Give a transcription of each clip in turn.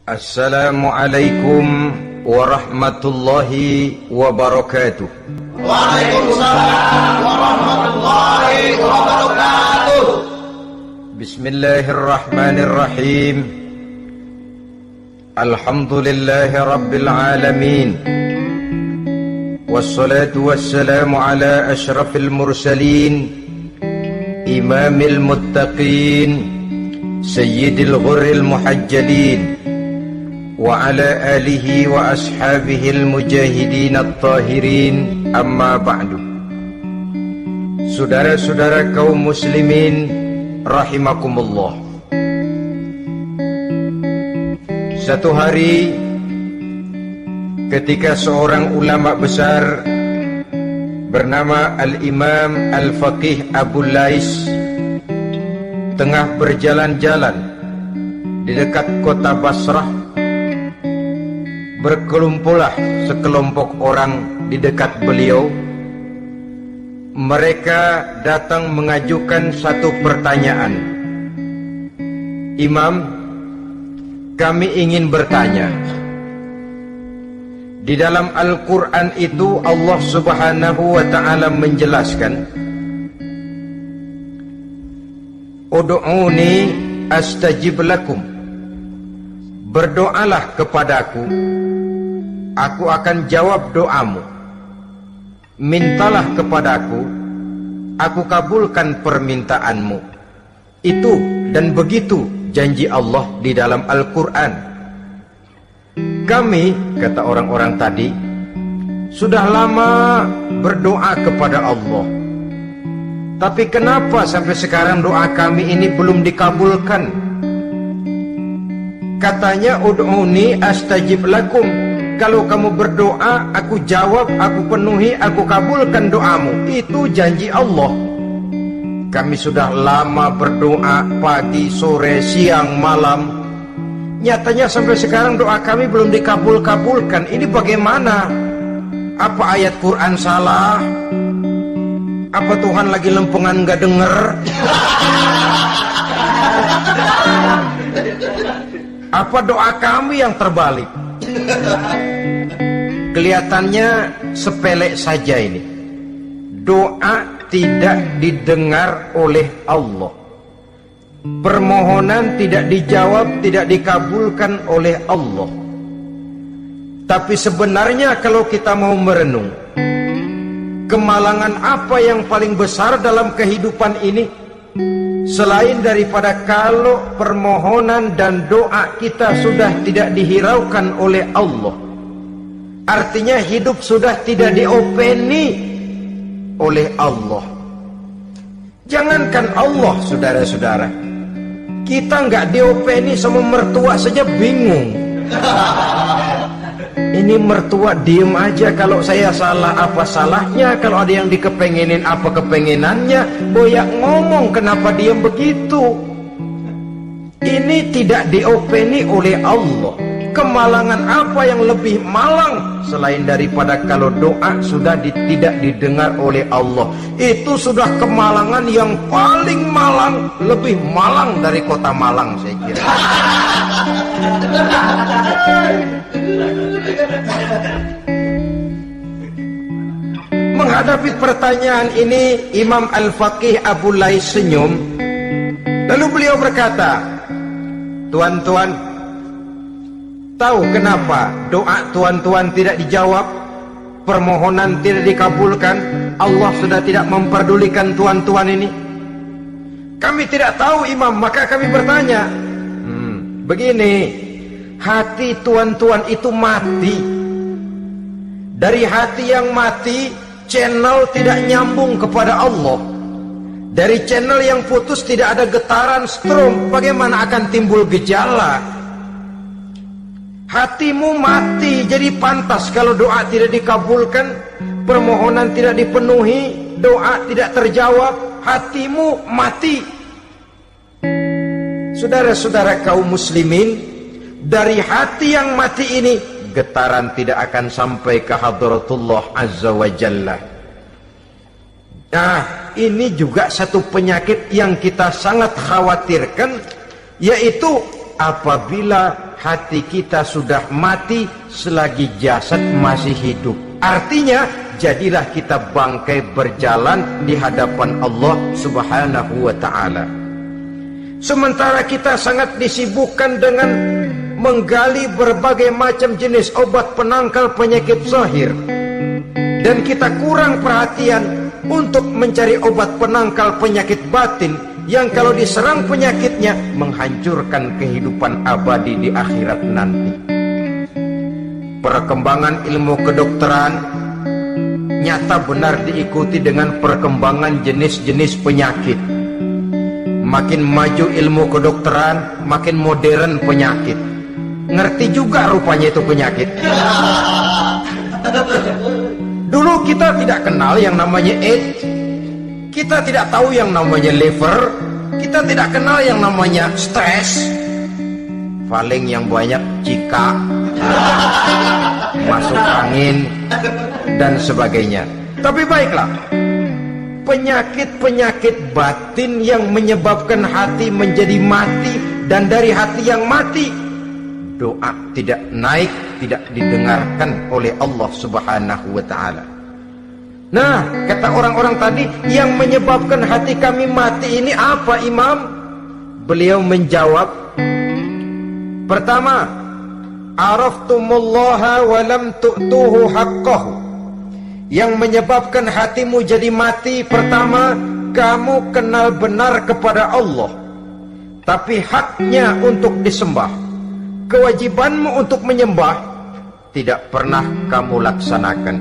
Assalamualaikum warahmatullahi wabarakatuh. Waalaikumsalam warahmatullahi wabarakatuh. Bismillahirrahmanirrahim. Alhamdulillahi rabbil alamin. Wassalatu wassalamu ala ashrafil mursalin, imamil muttaqin, sayyidil ghurril muhajjalin, wa ala alihi wa ashabihil mujahidin at-tahirin, amma ba'du. Saudara-saudara kaum muslimin rahimakumullah. Satu hari ketika seorang ulama besar bernama Al-Imam Al-Faqih Abu Lais tengah berjalan-jalan di dekat kota Basrah, berkelumpulah sekelompok orang di dekat beliau. Mereka datang mengajukan satu pertanyaan. Imam, kami ingin bertanya. Di dalam Al-Quran itu Allah Subhanahu wa ta'ala menjelaskan, Ud'uni astajib lakum. Berdoalah kepadaku, aku akan jawab doamu. Mintalah kepadaku, aku kabulkan permintaanmu. Itu dan begitu janji Allah di dalam Al-Quran. Kami, kata orang-orang tadi, sudah lama berdoa kepada Allah. Tapi kenapa sampai sekarang doa kami ini belum dikabulkan? Katanya, ud'uni astajib lakum. Kalau kamu berdoa, aku jawab, aku penuhi, aku kabulkan doamu. Itu janji Allah. Kami sudah lama berdoa, pagi, sore, siang, malam. Nyatanya sampai sekarang doa kami belum dikabul-kabulkan. Ini bagaimana? Apa ayat Quran salah? Apa Tuhan lagi lempengan gak denger? Apa doa kami yang terbalik? Kelihatannya sepele saja ini. Doa tidak didengar oleh Allah. Permohonan tidak dijawab, tidak dikabulkan oleh Allah. Tapi sebenarnya kalau kita mau merenung, kemalangan apa yang paling besar dalam kehidupan ini selain daripada kalau permohonan dan doa kita sudah tidak dihiraukan oleh Allah? Artinya hidup sudah tidak diopeni oleh Allah. Jangankan Allah, saudara-saudara, kita nggak diopeni sama mertua saja bingung. Ini mertua diem aja, kalau saya salah apa salahnya, kalau ada yang dikepengenin apa kepengenannya, boyak ngomong kenapa diem begitu. Ini tidak diopeni oleh Allah. Kemalangan apa yang lebih malang selain daripada kalau doa sudah tidak didengar oleh Allah? Itu sudah kemalangan yang paling malang, lebih malang dari kota Malang, saya kira. Menghadapi pertanyaan ini, Imam Al-Faqih Abu Lais senyum. Lalu beliau berkata, tuan-tuan, tahu kenapa doa tuan-tuan tidak dijawab, permohonan tidak dikabulkan? Allah sudah tidak memperdulikan tuan-tuan ini. Kami tidak tahu, Imam, maka kami bertanya. Begini, hati tuan-tuan itu mati. Dari hati yang mati, channel tidak nyambung kepada Allah. Dari channel yang putus tidak ada getaran strom, bagaimana akan timbul gejala? Hatimu mati, jadi pantas kalau doa tidak dikabulkan, permohonan tidak dipenuhi, doa tidak terjawab, hatimu mati. Saudara-saudara kaum muslimin, dari hati yang mati ini, getaran tidak akan sampai ke hadratullah azza wa jalla. Nah, ini juga satu penyakit yang kita sangat khawatirkan, yaitu apabila hati kita sudah mati selagi jasad masih hidup. Artinya, jadilah kita bangkai berjalan di hadapan Allah Subhanahu wa ta'ala. Sementara kita sangat disibukkan dengan menggali berbagai macam jenis obat penangkal penyakit zahir, dan kita kurang perhatian untuk mencari obat penangkal penyakit batin yang kalau diserang penyakitnya menghancurkan kehidupan abadi di akhirat nanti. Perkembangan ilmu kedokteran nyata benar diikuti dengan perkembangan jenis-jenis penyakit. Makin maju ilmu kedokteran, makin modern penyakit. Ngerti juga rupanya itu penyakit. Dulu kita tidak kenal yang namanya AIDS, kita tidak tahu yang namanya liver, kita tidak kenal yang namanya stres. Paling yang banyak jika masuk angin dan sebagainya. Tapi baiklah, penyakit-penyakit batin yang menyebabkan hati menjadi mati, dan dari hati yang mati doa tidak naik, tidak didengarkan oleh Allah Subhanahu wa ta'ala. Nah, kata orang-orang tadi, yang menyebabkan hati kami mati ini apa, Imam? Beliau menjawab, pertama, araftumullaha wa lam tu'tuhu haqqahu. Yang menyebabkan hatimu jadi mati, pertama, kamu kenal benar kepada Allah, tapi haknya untuk disembah, kewajibanmu untuk menyembah, tidak pernah kamu laksanakan.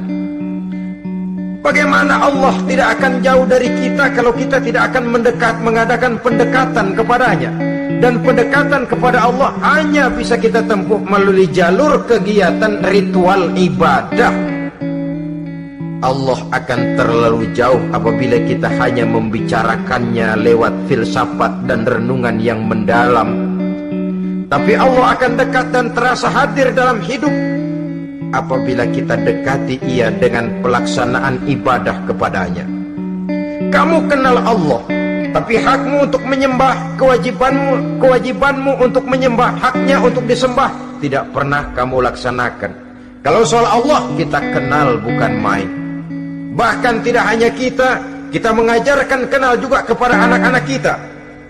Bagaimana Allah tidak akan jauh dari kita kalau kita tidak akan mengadakan pendekatan kepadanya? Dan pendekatan kepada Allah hanya bisa kita tempuh melalui jalur kegiatan ritual ibadah. Allah akan terlalu jauh apabila kita hanya membicarakannya lewat filsafat dan renungan yang mendalam. Tapi Allah akan dekat dan terasa hadir dalam hidup apabila kita dekati Ia dengan pelaksanaan ibadah kepadanya. Kamu kenal Allah, tapi hakmu untuk menyembah, kewajibanmu untuk menyembah, haknya untuk disembah, tidak pernah kamu laksanakan. Kalau soal Allah kita kenal bukan main. Bahkan tidak hanya kita mengajarkan kenal juga kepada anak-anak kita.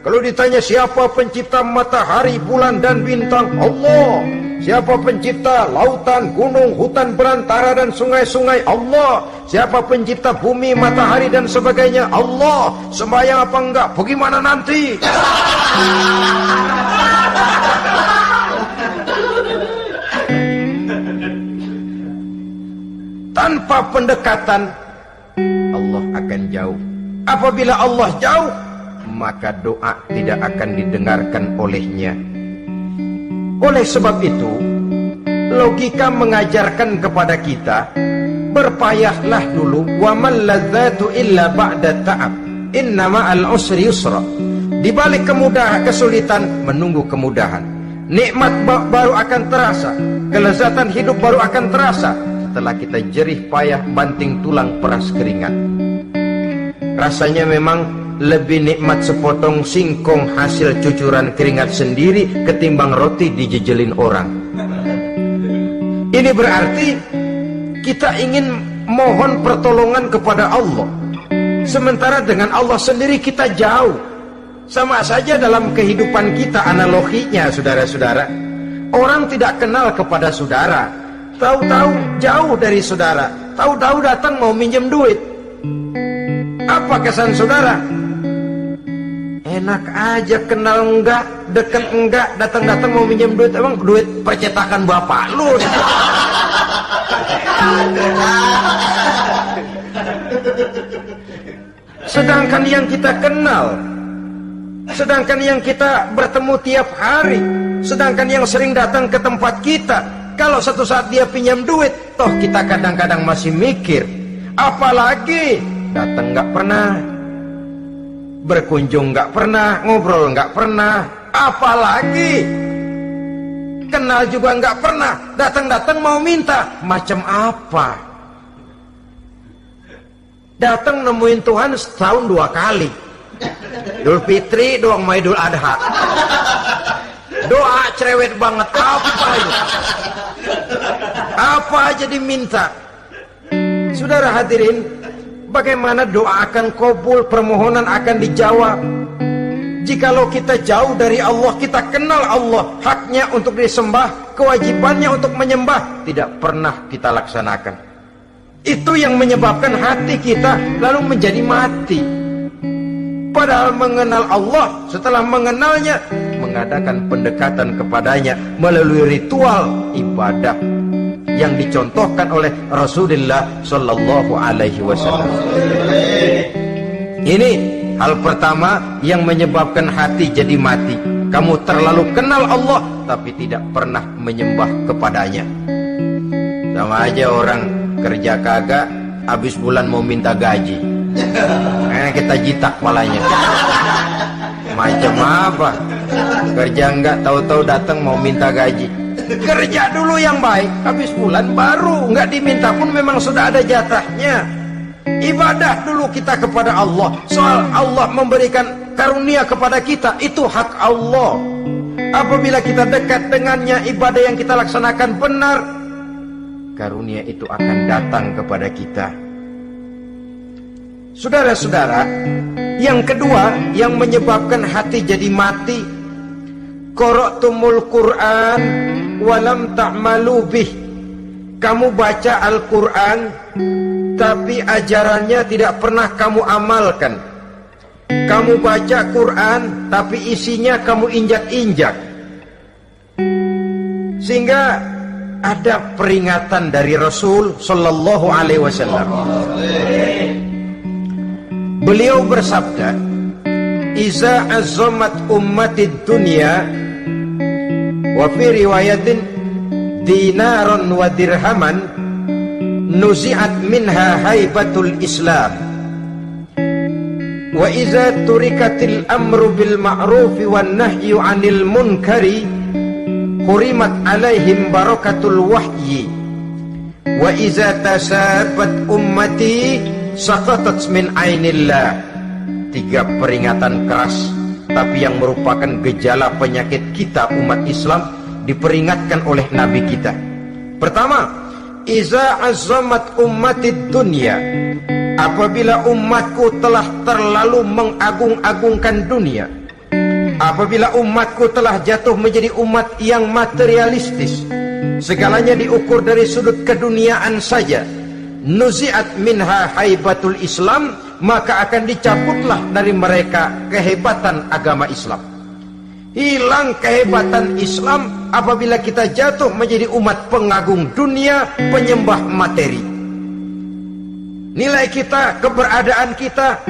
Kalau ditanya siapa pencipta matahari, bulan dan bintang, Allah. Siapa pencipta lautan, gunung, hutan belantara dan sungai-sungai, Allah. Siapa pencipta bumi, matahari dan sebagainya, Allah. Sembahyang apa enggak? Bagaimana nanti? Tanpa pendekatan Allah akan jauh. Apabila Allah jauh, maka doa tidak akan didengarkan olehnya. Oleh sebab itu, logika mengajarkan kepada kita, berpayahlah dulu, wa man ladzatu illa ba'da ta'ab, inna ma'al usri yusra. Di balik kesulitan menunggu kemudahan. Nikmat baru akan terasa, kelezatan hidup baru akan terasa setelah kita jerih payah banting tulang peras keringat. Rasanya memang lebih nikmat sepotong singkong hasil cucuran keringat sendiri ketimbang roti dijejelin orang. Ini berarti kita ingin mohon pertolongan kepada Allah, sementara dengan Allah sendiri kita jauh. Sama saja dalam kehidupan kita analoginya, saudara-saudara. Orang tidak kenal kepada saudara, tahu-tahu jauh dari saudara, tahu-tahu datang mau minjem duit. Apa kesan saudara? Enak aja, kenal enggak, deket enggak, datang-datang mau minjem duit. Emang duit percetakan bapak lu? Sedangkan yang kita kenal, sedangkan yang kita bertemu tiap hari, sedangkan yang sering datang ke tempat kita, kalau satu saat dia pinjam duit, toh kita kadang-kadang masih mikir, apalagi datang nggak pernah, berkunjung nggak pernah, ngobrol nggak pernah, apalagi kenal juga nggak pernah, datang-datang mau minta, macam apa? Datang nemuin Tuhan setahun 2 kali, Idul Fitri doang sama Idul Adha. Doa cerewet banget. Apa itu? Apa aja diminta. Saudara hadirin, bagaimana doa akan kabul, permohonan akan dijawab? Jikalau kita jauh dari Allah, kita kenal Allah, haknya untuk disembah, kewajibannya untuk menyembah, tidak pernah kita laksanakan. Itu yang menyebabkan hati kita lalu menjadi mati. Padahal mengenal Allah, setelah mengenalnya, mengadakan pendekatan kepadanya melalui ritual ibadah yang dicontohkan oleh Rasulullah Shallallahu Alaihi Wasallam. Ini hal pertama yang menyebabkan hati jadi mati. Kamu terlalu kenal Allah tapi tidak pernah menyembah kepadanya. Sama aja orang kerja kagak, habis bulan mau minta gaji. Kita jitak kepalanya. Macam apa? Kerja enggak, tahu-tahu datang mau minta gaji. Kerja dulu yang baik, habis bulan baru enggak diminta pun memang sudah ada jatahnya. Ibadah dulu kita kepada Allah. Soal Allah memberikan karunia kepada kita, itu hak Allah. Apabila kita dekat dengannya, ibadah yang kita laksanakan benar, karunia itu akan datang kepada kita. Saudara-saudara, yang kedua yang menyebabkan hati jadi mati, qara'tumul Qur'an walam ta'malu bih. Kamu baca Al-Quran tapi ajarannya tidak pernah kamu amalkan. Kamu baca Quran tapi isinya kamu injak-injak. Sehingga ada peringatan dari Rasul Sallallahu Alaihi Wasallam. Beliau bersabda, "Iza azzamat ummatid dunya wa fi riwayatin dinaron wa dirhaman nuzi'at minha haibatul Islam wa iza turikatil amru bil ma'rufi wan nahyu 'anil munkari hurimat 'alaihim barakatul wahyi wa iza tasabat ummati saqatat min ainillah." Tiga peringatan keras tapi yang merupakan gejala penyakit kita umat Islam diperingatkan oleh Nabi kita. Pertama, iza azzamat ummatid dunya, apabila umatku telah terlalu mengagung-agungkan dunia, apabila umatku telah jatuh menjadi umat yang materialistis, segalanya diukur dari sudut keduniaan saja, nuzi'at minha haibatul Islam, maka akan dicabutlah dari mereka kehebatan agama Islam. Hilang kehebatan Islam apabila kita jatuh menjadi umat pengagung dunia, penyembah materi. Nilai kita, keberadaan kita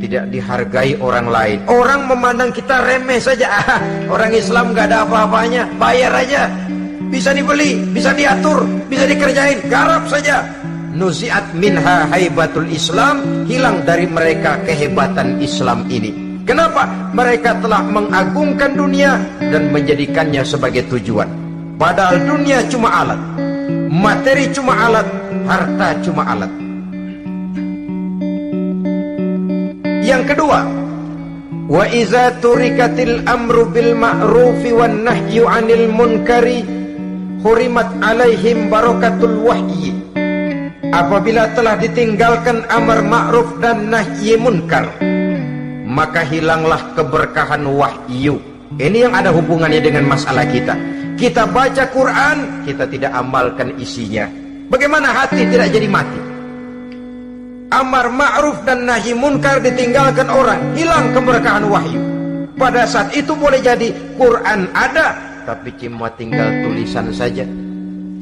tidak dihargai orang lain. Orang memandang kita remeh saja. Orang Islam gak ada apa-apanya, bayar aja, bisa dibeli, bisa diatur, bisa dikerjain, garap saja. Nuzi'at minha haibatul Islam, hilang dari mereka kehebatan Islam ini. Kenapa? Mereka telah mengagungkan dunia dan menjadikannya sebagai tujuan. Padahal dunia cuma alat, materi cuma alat, harta cuma alat. Yang kedua, wa iza turikatil amru bil ma'rufi wan nahyu 'anil munkari hurimat 'alaihim barakatul wahyi. Apabila telah ditinggalkan amar ma'ruf dan nahi munkar, maka hilanglah keberkahan wahyu. Ini yang ada hubungannya dengan masalah kita. Kita baca Quran, kita tidak amalkan isinya. Bagaimana hati tidak jadi mati? Amar ma'ruf dan nahi munkar ditinggalkan orang, hilang keberkahan wahyu. Pada saat itu boleh jadi Quran ada, tapi cuma tinggal tulisan saja.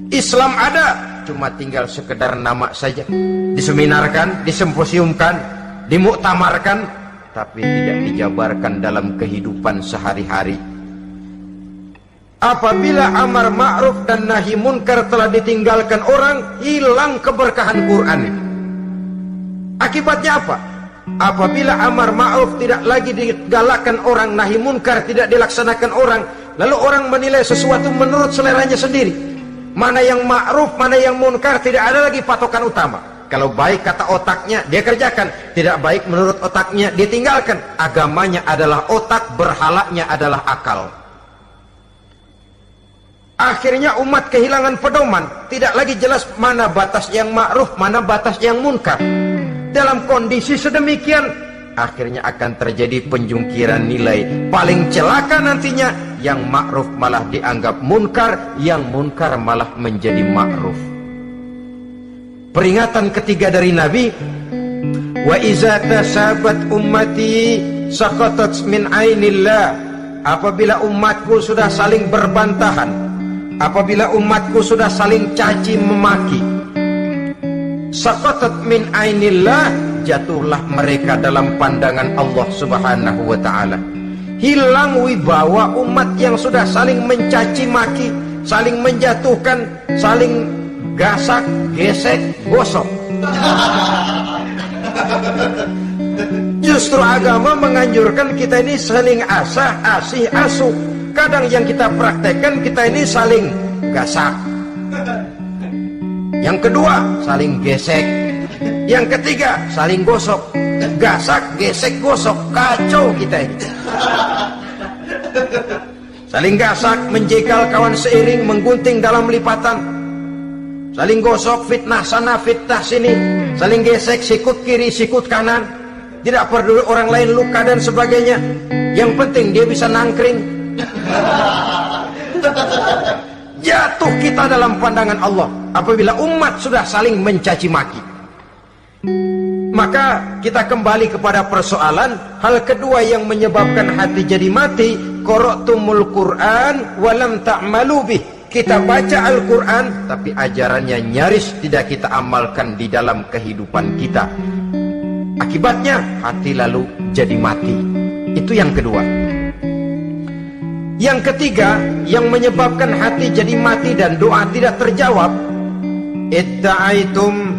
Islam ada, cuma tinggal sekedar nama saja. Diseminarkan, disemposiumkan, dimuktamarkan, tapi tidak dijabarkan dalam kehidupan sehari-hari. Apabila amar ma'ruf dan nahi munkar telah ditinggalkan orang, hilang keberkahan Quran. Akibatnya apa? Apabila amar ma'ruf tidak lagi digalakkan orang, nahi munkar tidak dilaksanakan orang, lalu orang menilai sesuatu menurut seleranya sendiri. Mana yang ma'ruf, mana yang munkar, tidak ada lagi patokan utama. Kalau baik kata otaknya, dia kerjakan. Tidak baik menurut otaknya, dia tinggalkan. Agamanya adalah otak, berhalanya adalah akal. Akhirnya umat kehilangan pedoman, tidak lagi jelas mana batas yang ma'ruf, mana batas yang munkar. Dalam kondisi sedemikian, akhirnya akan terjadi penjungkiran nilai. Paling celaka nantinya, yang ma'ruf malah dianggap munkar, yang munkar malah menjadi ma'ruf. Peringatan ketiga dari Nabi, wa iza tasabat ummati saqatat min ainillah. Apabila umatku sudah saling berbantahan, apabila umatku sudah saling caci memaki, saqatat min ainillah, jatuhlah mereka dalam pandangan Allah Subhanahu wa ta'ala. Hilang wibawa umat yang sudah saling mencaci maki, saling menjatuhkan, saling gasak, gesek, gosok. Justru agama menganjurkan kita ini saling asah, asih, asuh. Kadang yang kita praktekkan, kita ini saling gasak. Yang kedua, saling gesek. Yang ketiga, saling gosok. Gasak, gesek, gosok. Kacau kita ini. Saling gasak, menjegal kawan seiring, menggunting dalam lipatan. Saling gosok, fitnah sana, fitnah sini. Saling gesek, sikut kiri, sikut kanan. Tidak peduli orang lain luka dan sebagainya. Yang penting dia bisa nangkring. Jatuh kita dalam pandangan Allah apabila umat sudah saling mencaci maki. Maka kita kembali kepada persoalan. Hal kedua yang menyebabkan hati jadi mati, qara'tumul Qur'an walam ta'malu bih. Kita baca Al-Quran tapi ajarannya nyaris tidak kita amalkan di dalam kehidupan kita. Akibatnya hati lalu jadi mati. Itu yang kedua. Yang ketiga yang menyebabkan hati jadi mati dan doa tidak terjawab, itta'aitum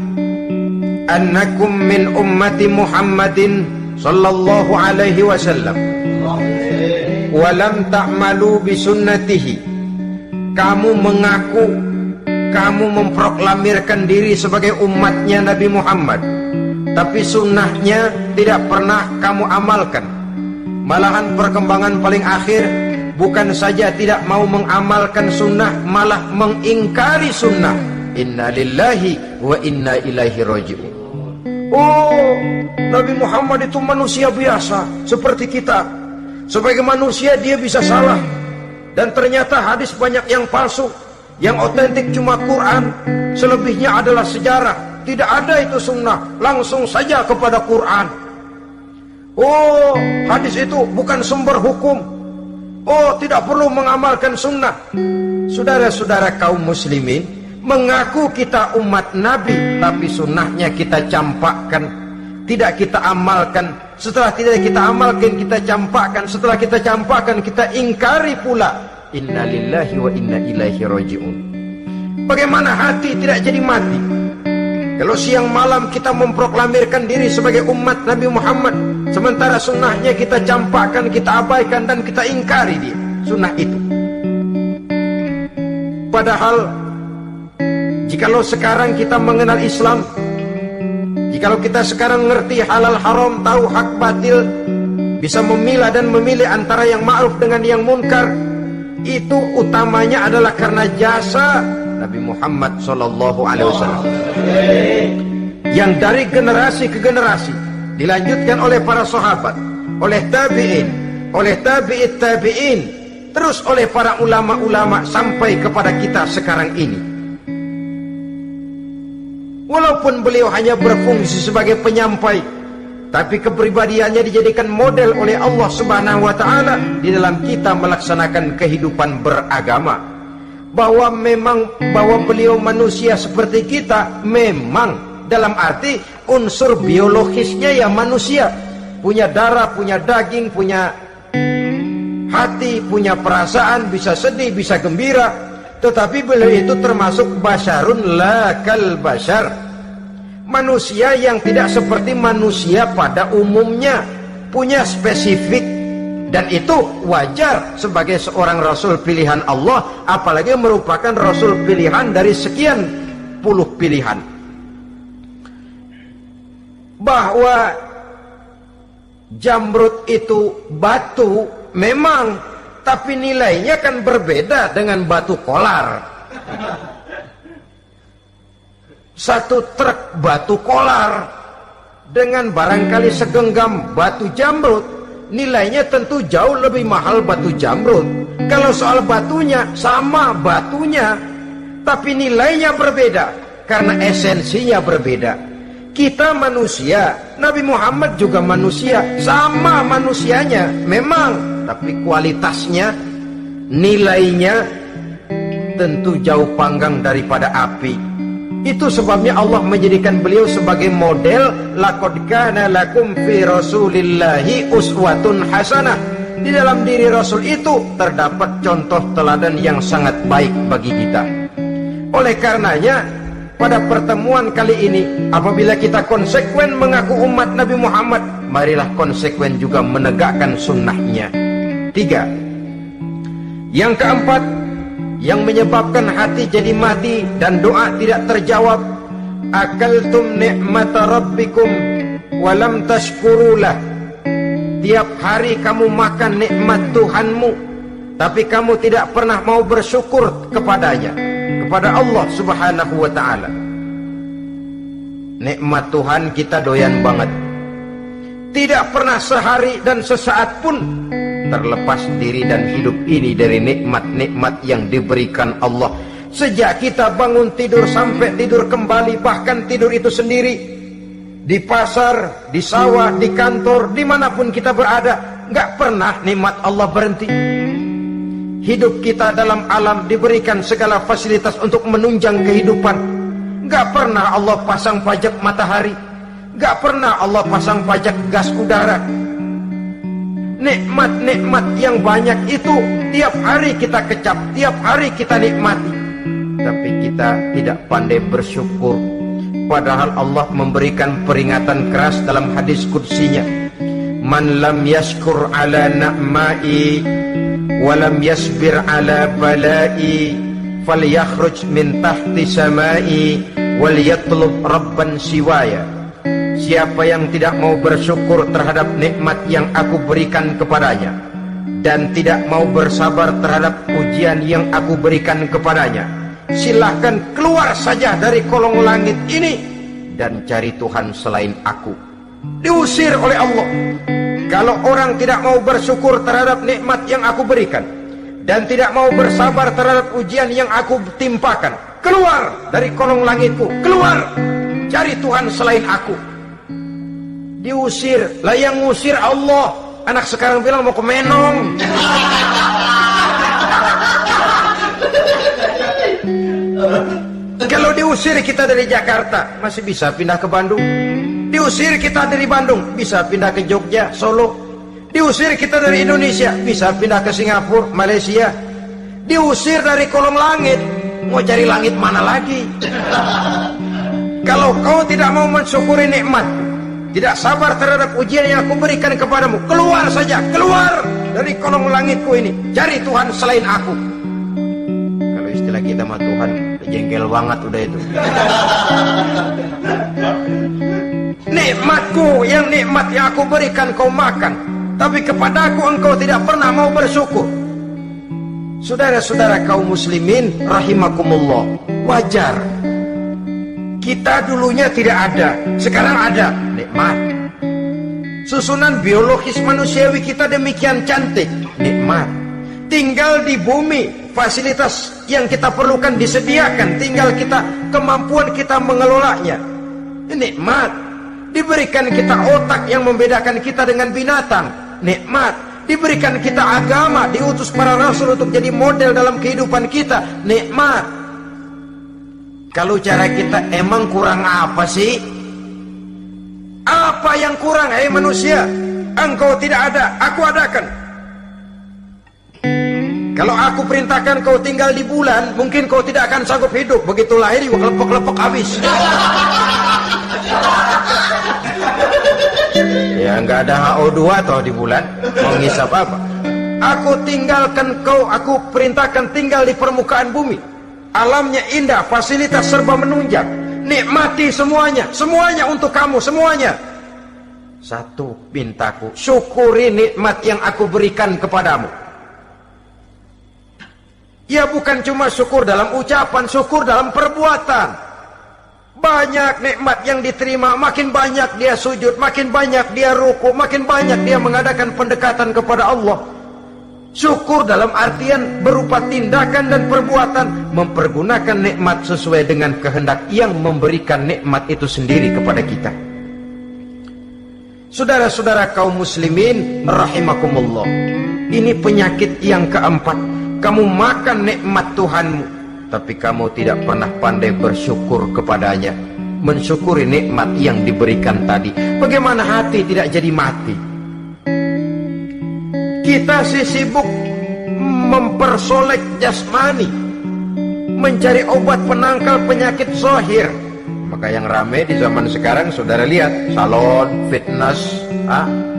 annakum min ummati Muhammadin sallallahu alaihi wasallam wa lam ta'malu bi sunnatihi. Kamu mengaku, kamu memproklamirkan diri sebagai umatnya Nabi Muhammad, tapi sunnahnya tidak pernah kamu amalkan. Malahan perkembangan paling akhir, bukan saja tidak mau mengamalkan sunnah, malah mengingkari sunnah. Inna lillahi wa inna ilaihi raji'un. Oh, Nabi Muhammad itu manusia biasa seperti kita. Sebagai manusia dia bisa salah. Dan ternyata hadis banyak yang palsu. Yang otentik cuma Quran, selebihnya adalah sejarah. Tidak ada itu sunnah, langsung saja kepada Quran. Oh, hadis itu bukan sumber hukum. Oh, tidak perlu mengamalkan sunnah. Saudara-saudara kaum muslimin, mengaku kita umat Nabi, tapi sunnahnya kita campakkan, tidak kita amalkan. Setelah tidak kita amalkan, kita campakkan. Setelah kita campakkan, kita ingkari pula. Inna lillahi wa inna ilaihi raji'un. Bagaimana hati tidak jadi mati? Kalau siang malam kita memproklamirkan diri sebagai umat Nabi Muhammad, sementara sunnahnya kita campakkan, kita abaikan, dan kita ingkari dia, sunnah itu. Padahal jikalau sekarang kita mengenal Islam, jikalau kita sekarang ngerti halal haram, tahu hak batil, bisa memilah dan memilih antara yang ma'ruf dengan yang munkar, itu utamanya adalah karena jasa Nabi Muhammad SAW, yang dari generasi ke generasi dilanjutkan oleh para sahabat, oleh tabi'in, oleh tabi'it tabi'in, terus oleh para ulama-ulama sampai kepada kita sekarang ini. Walaupun beliau hanya berfungsi sebagai penyampai, tapi kepribadiannya dijadikan model oleh Allah Subhanahu wa ta'ala di dalam kita melaksanakan kehidupan beragama. Bahwa beliau manusia seperti kita, memang dalam arti unsur biologisnya ya manusia, punya darah, punya daging, punya hati, punya perasaan, bisa sedih, bisa gembira. Tetapi beliau itu termasuk basyarun la kal basyar, manusia yang tidak seperti manusia pada umumnya, punya spesifik, dan itu wajar sebagai seorang rasul pilihan Allah, apalagi merupakan rasul pilihan dari sekian puluh pilihan. Bahwa Jamrud itu batu memang, tapi nilainya kan berbeda dengan batu kolar. Satu truk batu kolar dengan barangkali segenggam batu jamrut, nilainya tentu jauh lebih mahal batu jamrut. Kalau soal batunya, sama batunya, tapi nilainya berbeda karena esensinya berbeda. Kita manusia, Nabi Muhammad juga manusia, sama manusianya memang, tapi kualitasnya, nilainya tentu jauh panggang daripada api. Itu sebabnya Allah menjadikan beliau sebagai model. Laqad kana lakum fi rasulillahi uswatun hasanah. Di dalam diri Rasul itu terdapat contoh teladan yang sangat baik bagi kita. Oleh karenanya, pada pertemuan kali ini, apabila kita konsekuen mengaku umat Nabi Muhammad, marilah konsekuen juga menegakkan sunnahnya. 3. Yang keempat, yang menyebabkan hati jadi mati dan doa tidak terjawab, akaltum ni'mata rabbikum walam tashkurulah. Tiap hari kamu makan nikmat Tuhanmu, tapi kamu tidak pernah mau bersyukur kepadanya, kepada Allah Subhanahu wa ta'ala. Nikmat Tuhan kita doyan banget, tidak pernah sehari dan sesaat pun terlepas diri dan hidup ini dari nikmat-nikmat yang diberikan Allah. Sejak kita bangun tidur sampai tidur kembali, bahkan tidur itu sendiri, di pasar, di sawah, di kantor, dimanapun kita berada, nggak pernah nikmat Allah berhenti. Hidup kita dalam alam diberikan segala fasilitas untuk menunjang kehidupan. Nggak pernah Allah pasang pajak matahari, nggak pernah Allah pasang pajak gas udara. Nikmat-nikmat yang banyak itu tiap hari kita kecap, tiap hari kita nikmati, tapi kita tidak pandai bersyukur. Padahal Allah memberikan peringatan keras dalam hadis qudsinya, man lam yashkur ala na'mai walam yasbir ala balai falyakhruj min tahti samai wal yatlub rabban siwaya. Siapa yang tidak mau bersyukur terhadap nikmat yang aku berikan kepadanya dan tidak mau bersabar terhadap ujian yang aku berikan kepadanya, silahkan keluar saja dari kolong langit ini dan cari Tuhan selain aku. Diusir oleh Allah. Kalau orang tidak mau bersyukur terhadap nikmat yang aku berikan dan tidak mau bersabar terhadap ujian yang aku timpakan, keluar dari kolong langitku, keluar, cari Tuhan selain aku. Diusir. Lah yang ngusir Allah. Anak sekarang bilang mau ke Menong. Kalau diusir kita dari Jakarta, masih bisa pindah ke Bandung. Diusir kita dari Bandung, bisa pindah ke Jogja, Solo. Diusir kita dari Indonesia, bisa pindah ke Singapura, Malaysia. Diusir dari kolong langit, mau cari langit mana lagi? Kalau kau tidak mau mensyukuri nikmat, tidak sabar terhadap ujian yang aku berikan kepadamu, keluar saja, keluar dari kolong langitku ini, cari Tuhan selain aku. Kalau istilah kita mah Tuhan jengkel banget udah itu. Nikmatku, yang nikmat yang aku berikan kau makan, tapi kepadaku engkau tidak pernah mau bersyukur. Saudara-saudara kaum muslimin rahimakumullah, wajar. Kita dulunya tidak ada, sekarang ada nikmat. Susunan biologis manusiawi kita demikian cantik, nikmat. Tinggal di bumi, fasilitas yang kita perlukan disediakan, tinggal kita, kemampuan kita mengelolanya, nikmat. Diberikan kita otak yang membedakan kita dengan binatang, nikmat. Diberikan kita agama, diutus para rasul untuk jadi model dalam kehidupan kita, nikmat. Kalau cara kita emang kurang apa sih? Apa yang kurang, hai manusia? Engkau tidak ada, aku adakan. Kalau aku perintahkan kau tinggal di bulan, mungkin kau tidak akan sanggup hidup. Begitu lahir juga lepek-lepek habis. Ya nggak ada HO2 toh di bulan, mau ngisap apa? Aku tinggalkan kau, aku perintahkan tinggal di permukaan bumi. Alamnya indah, fasilitas serba menunjang. Nikmati semuanya, semuanya untuk kamu, semuanya. Satu pintaku, syukuri nikmat yang aku berikan kepadamu. Ya bukan cuma syukur dalam ucapan, syukur dalam perbuatan. Banyak nikmat yang diterima, makin banyak dia sujud, makin banyak dia ruku, makin banyak dia mengadakan pendekatan kepada Allah. Syukur dalam artian berupa tindakan dan perbuatan, mempergunakan nikmat sesuai dengan kehendak yang memberikan nikmat itu sendiri kepada kita. Saudara-saudara kaum muslimin rahimakumullah, ini penyakit yang keempat. Kamu makan nikmat Tuhanmu, tapi kamu tidak pernah pandai bersyukur kepadanya, mensyukuri nikmat yang diberikan tadi. Bagaimana hati tidak jadi mati? Kita sibuk mempersolek jasmani, mencari obat penangkal penyakit zahir. Maka yang ramai di zaman sekarang, saudara lihat, salon, fitness,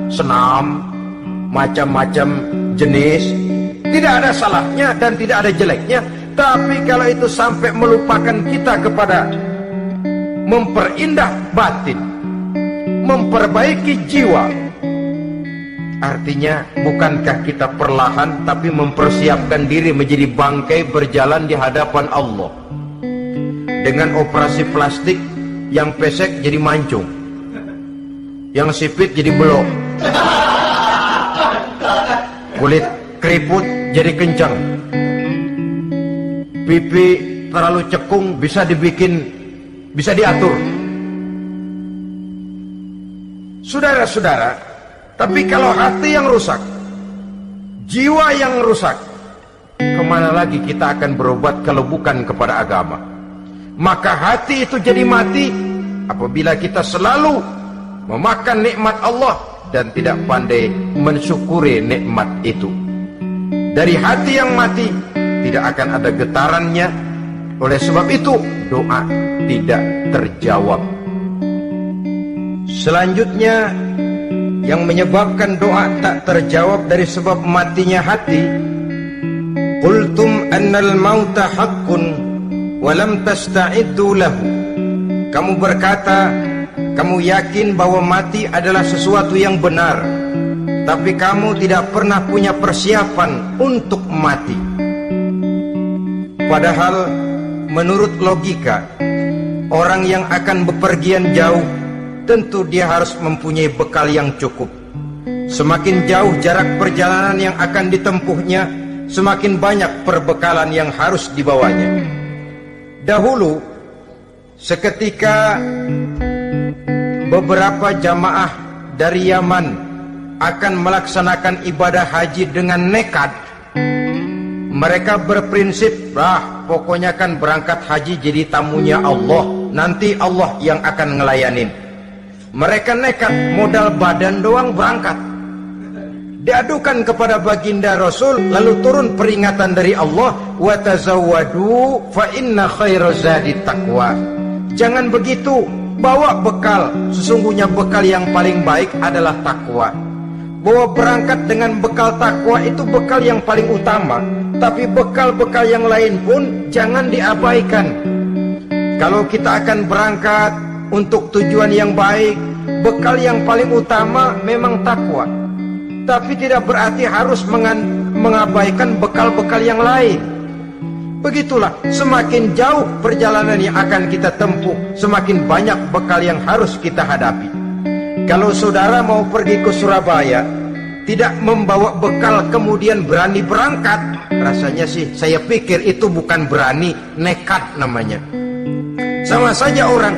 senam, macam-macam jenis. Tidak ada salahnya dan tidak ada jeleknya. Tapi kalau itu sampai melupakan kita kepada memperindah batin, memperbaiki jiwa, artinya bukankah kita perlahan tapi mempersiapkan diri menjadi bangkai berjalan di hadapan Allah? Dengan operasi plastik, yang pesek jadi mancung, yang sipit jadi belok, kulit keriput jadi kencang, pipi terlalu cekung bisa diatur. Saudara-saudara, tapi kalau hati yang rusak, jiwa yang rusak, kemana lagi kita akan berobat kalau bukan kepada agama? Maka hati itu jadi mati apabila kita selalu memakan nikmat Allah dan tidak pandai mensyukuri nikmat itu. Dari hati yang mati tidak akan ada getarannya. Oleh sebab itu doa tidak terjawab. Selanjutnya yang menyebabkan doa tak terjawab dari sebab matinya hati, qultum annal mauta haqqun wa lam tasta'iddu lahu. Kamu berkata, kamu yakin bahwa mati adalah sesuatu yang benar, tapi kamu tidak pernah punya persiapan untuk mati. Padahal menurut logika, orang yang akan bepergian jauh tentu dia harus mempunyai bekal yang cukup. Semakin jauh jarak perjalanan yang akan ditempuhnya, semakin banyak perbekalan yang harus dibawanya. Dahulu, seketika beberapa jamaah dari Yaman akan melaksanakan ibadah haji dengan nekat. Mereka berprinsip, pokoknya kan berangkat haji jadi tamunya Allah, nanti Allah yang akan ngelayanin. Mereka nekat, modal badan doang berangkat. Diadukan kepada baginda Rasul, lalu turun peringatan dari Allah, wa tazawwadu fa inna khairaz zadi taqwa. Jangan begitu, bawa bekal, sesungguhnya bekal yang paling baik adalah takwa. Bahwa berangkat dengan bekal takwa itu bekal yang paling utama, tapi bekal-bekal yang lain pun jangan diabaikan. Kalau kita akan berangkat untuk tujuan yang baik, bekal yang paling utama memang takwa, tapi tidak berarti harus mengabaikan bekal-bekal yang lain. Begitulah, semakin jauh perjalanan yang akan kita tempuh, semakin banyak bekal yang harus kita hadapi. Kalau saudara mau pergi ke Surabaya, tidak membawa bekal kemudian berani berangkat, rasanya sih saya pikir itu bukan berani, nekat namanya. Sama saja orang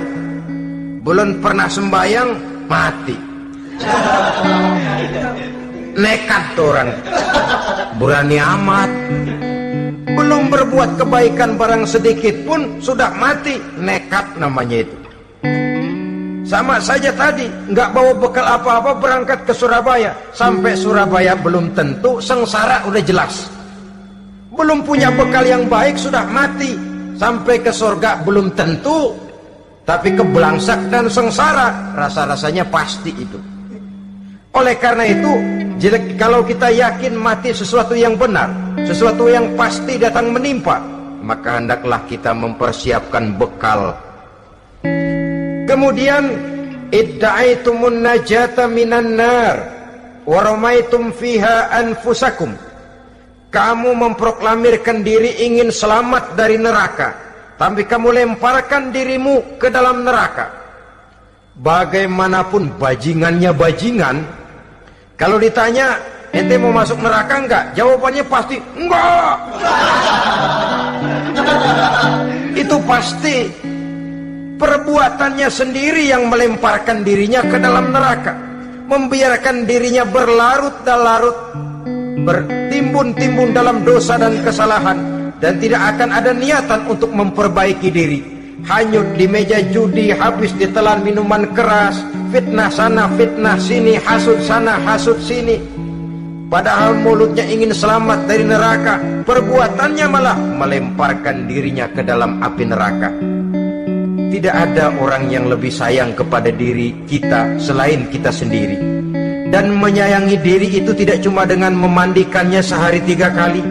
belum pernah sembahyang mati, nekat orang, berani amat. Belum berbuat kebaikan barang sedikit pun sudah mati, nekat namanya itu. Sama saja tadi, nggak bawa bekal apa-apa berangkat ke Surabaya. Sampai Surabaya belum tentu, sengsara udah jelas. Belum punya bekal yang baik sudah mati. Sampai ke surga belum tentu, tapi kebelangsak dan sengsara rasa-rasanya pasti itu. Oleh karena itu, kalau kita yakin mati sesuatu yang benar, sesuatu yang pasti datang menimpa, maka hendaklah kita mempersiapkan bekal. Kemudian, idda'aitumun najata minan nar wa ramaitum fiha anfusakum. Kamu memproklamirkan diri ingin selamat dari neraka, tapi kamu lemparkan dirimu ke dalam neraka. Bagaimanapun bajingannya bajingan, kalau ditanya, ente mau masuk neraka enggak? Jawabannya pasti enggak. Itu pasti perbuatannya sendiri yang melemparkan dirinya ke dalam neraka, membiarkan dirinya berlarut-larut, bertimbun-timbun dalam dosa dan kesalahan, dan tidak akan ada niatan untuk memperbaiki diri. Hanyut di meja judi, habis ditelan minuman keras, fitnah sana fitnah sini, hasud sana hasud sini. Padahal mulutnya ingin selamat dari neraka, perbuatannya malah melemparkan dirinya ke dalam api neraka. Tidak ada orang yang lebih sayang kepada diri kita selain kita sendiri. Dan menyayangi diri itu tidak cuma dengan memandikannya sehari 3 kali,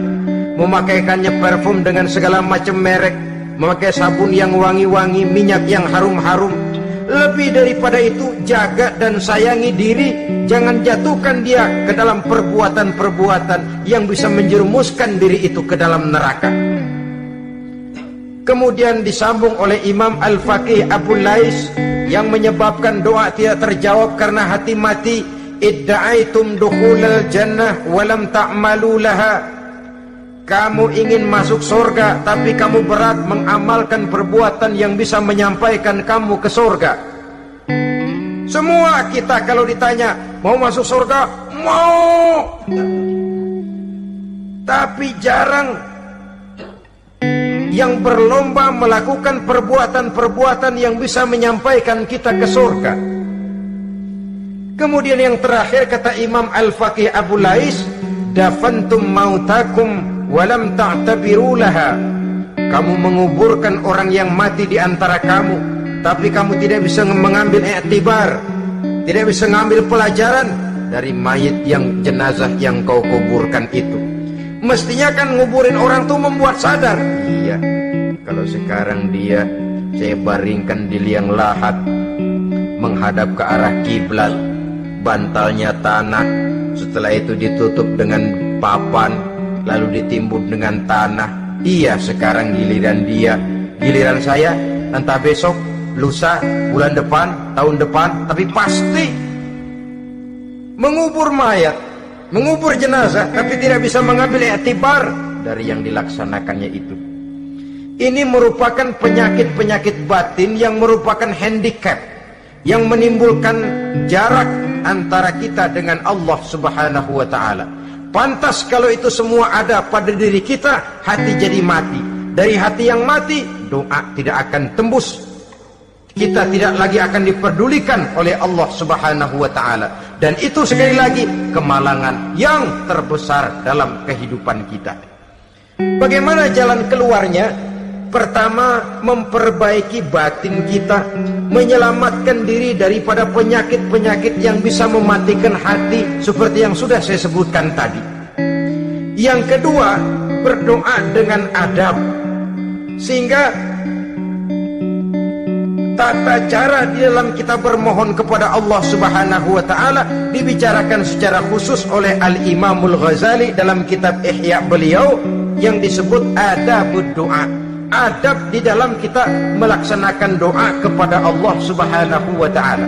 memakaikannya parfum dengan segala macam merek, memakai sabun yang wangi-wangi, minyak yang harum-harum. Lebih daripada itu, jaga dan sayangi diri. Jangan jatuhkan dia ke dalam perbuatan-perbuatan yang bisa menjerumuskan diri itu ke dalam neraka. Kemudian disambung oleh Imam Al-Faqih Abu Lais yang menyebabkan doa tidak terjawab karena hati mati. Idda'aitum dukhulal jannah walam ta'malu laha. Kamu ingin masuk surga, tapi kamu berat mengamalkan perbuatan yang bisa menyampaikan kamu ke surga. Semua kita kalau ditanya, mau masuk surga? Mau. Tapi jarang yang berlomba melakukan perbuatan-perbuatan yang bisa menyampaikan kita ke surga. Kemudian yang terakhir kata Imam Al-Faqih Abu Lais, dafantum mautakum walam ta'tabiru laha. Kamu menguburkan orang yang mati di antara kamu, tapi kamu tidak bisa mengambil i'tibar, tidak bisa mengambil pelajaran dari mayit yang jenazah yang kau kuburkan itu. Mestinya kan nguburin orang tuh membuat sadar. Iya, kalau sekarang dia saya baringkan di liang lahat, menghadap ke arah kiblat, bantalnya tanah, setelah itu ditutup dengan papan, lalu ditimbun dengan tanah. Iya, sekarang giliran dia, giliran saya, entah besok, lusa, bulan depan, tahun depan, tapi pasti mengubur mayat, mengubur jenazah, tapi tidak bisa mengambil i'tibar dari yang dilaksanakannya itu. Ini merupakan penyakit-penyakit batin yang merupakan handicap, yang menimbulkan jarak antara kita dengan Allah Subhanahu wa ta'ala. Pantas kalau itu semua ada pada diri kita, hati jadi mati. Dari hati yang mati, doa tidak akan tembus. Kita tidak lagi akan diperdulikan oleh Allah Subhanahu wa ta'ala. Dan itu sekali lagi kemalangan yang terbesar dalam kehidupan kita. Bagaimana jalan keluarnya? Pertama, memperbaiki batin kita, menyelamatkan diri daripada penyakit-penyakit yang bisa mematikan hati seperti yang sudah saya sebutkan tadi. Yang kedua, berdoa dengan adab, sehingga tata cara di dalam kita bermohon kepada Allah Subhanahu wa ta'ala dibicarakan secara khusus oleh Al-Imamul Ghazali dalam kitab Ihya beliau yang disebut adabud doa. Adab di dalam kita melaksanakan doa kepada Allah Subhanahu wa ta'ala.